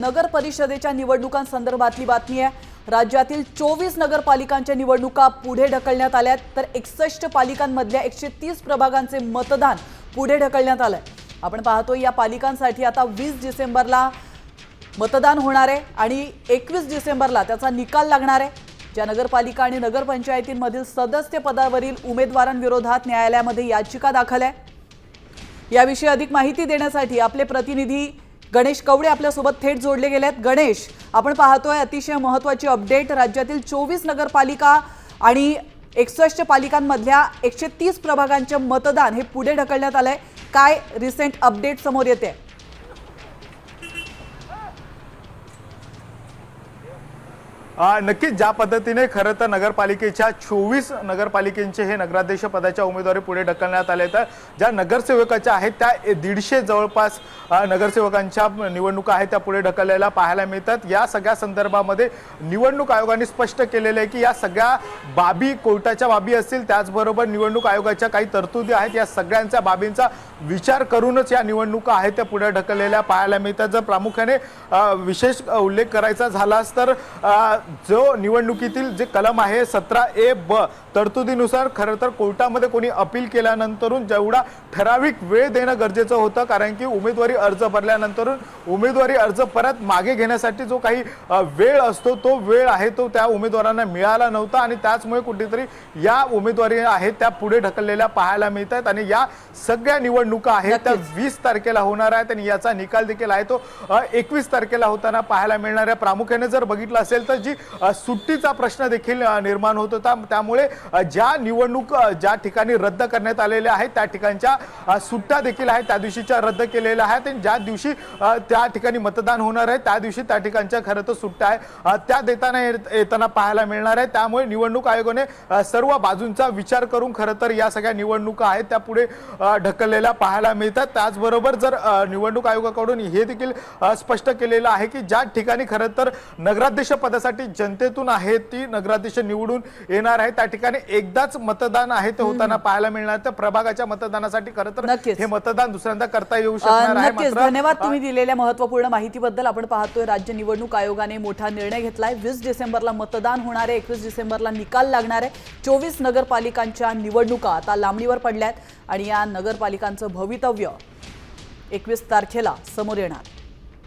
नगर परिषदेच्या निवडणुकांसंदर्भातली बातमी आहे। राज्यातील 24 नगरपालिकांच्या निवडणुका पुढे ढकलण्यात आल्यात, तर 61 पालिकांमधल्या 130 प्रभागांचे मतदान पुढे ढकलण्यात आलंय। आपण पाहतोय या पालिकांसाठी आता 20 डिसेंबरला मतदान होणार आहे आणि 21 डिसेंबरला त्याचा निकाल लागणार आहे। ज्या नगरपालिका आणि नगरपंचायतींमधील सदस्य पदावरील उमेदवारांविरोधात न्यायालयामध्ये याचिका दाखल आहे। याविषयी अधिक माहिती देण्यासाठी आपले प्रतिनिधी गणेश कवडे आपल्या सोबत थेट जोडले गेलेत। गणेश, आपण पाहतोय अतिशय महत्त्वाची अपडेट, राज्यातील 24 नगरपालिका आणि 61 पालिकांमधल्या 130 प्रभागांचे मतदान हे पुढे ढकलण्यात आलंय। काय रिसेंट अपडेट समोर येते? नक्कीच ज्या पद्धतीने खरं तर नगरपालिकेच्या 24 नगरपालिकेचे हे नगराध्यक्ष पदाच्या उमेदवारी पुढे ढकलण्यात आले, तर ज्या नगरसेवकाच्या आहेत त्या 150 जवळपास नगरसेवकांच्या निवडणुका आहेत त्या पुढे ढकललेल्या पाहायला मिळतात। या सगळ्या संदर्भामध्ये निवडणूक आयोगाने स्पष्ट केलेले आहे की या सगळ्या बाबी कोर्टाच्या बाबी असतील, त्याचबरोबर निवडणूक आयोगाच्या काही तरतुदी आहेत, या सगळ्यांच्या बाबींचा विचार करूनच या निवडणुका आहेत त्या पुढे ढकललेल्या पाहायला मिळतात। जर प्रामुख्याने विशेष उल्लेख करायचा झालाच तर जो निवडणुकीतील जे कलम आहे 17A(ब) तरतुदीनुसार खरं तर कोर्टामध्ये कोणी अपील केल्यानंतरून जेवढा ठराविक वेळ देणं गरजेचं होतं, कारण की उमेदवारी अर्ज भरल्यानंतर उमेदवारी अर्ज परत मागे घेण्यासाठी जो काही वेळ असतो तो वेळ आहे तो त्या उमेदवारांना मिळाला नव्हता आणि त्याचमुळे कुठेतरी या उमेदवारी आहेत त्या पुढे ढकललेल्या पाहायला मिळतात। आणि या सगळ्या निवडणुका आहेत त्या 20 तारखेला होणार आहेत आणि याचा निकाल देखील आहे तो 21 तारखेला होताना पाहायला मिळणार आहे। प्रामुख्याने जर बघितलं असेल तर जी सुट्टीचा प्रश्न देखील निर्माण होत होता, त्यामुळे ज्या निवडणूक ज्या ठिकाणी रद्द करण्यात आलेल्या आहेत त्या ठिकाणच्या सुट्ट्या देखील आहेत त्या दिवशीच्या रद्द केलेल्या आहेत आणि ज्या दिवशी त्या ठिकाणी मतदान होणार आहे त्या दिवशी त्या ठिकाणच्या खरं तर सुट्ट्या आहे त्या येताना पाहायला मिळणार आहे। त्यामुळे निवडणूक आयोगाने सर्व बाजूंचा विचार करून खरं तर या सगळ्या निवडणुका आहेत त्या पुढे ढकललेल्या पाहायला मिळतात। त्याचबरोबर जर निवडणूक आयोगाकडून हे देखील स्पष्ट केलेलं आहे की ज्या ठिकाणी खरं तर नगराध्यक्ष पदासाठी जनतेतून आहे ती नगराध्यक्ष निवडून येणार आहे त्या ठिकाणी एकदाच मतदान आहे ते होताना पाहायला मिळणार, तर प्रभागाच्या मतदानासाठी खरं तर हे मतदान दुसऱ्यांदा करता येऊ शकणार आहे। नक्कीच धन्यवाद तुम्ही दिलेल्या महत्त्वपूर्ण माहितीबद्दल। आपण पाहतोय राज्य निवडणूक आयोगाने मोठा निर्णय घेतलाय। 20 डिसेंबरला मतदान होणार आहे, 21 डिसेंबरला निकाल लागणार आहे। 24 नगरपालिकांच्या निवडणुका आता लांबणीवर पडल्यात आणि या नगरपालिकांचं भवितव्य 21 तारखेला समोर येणार।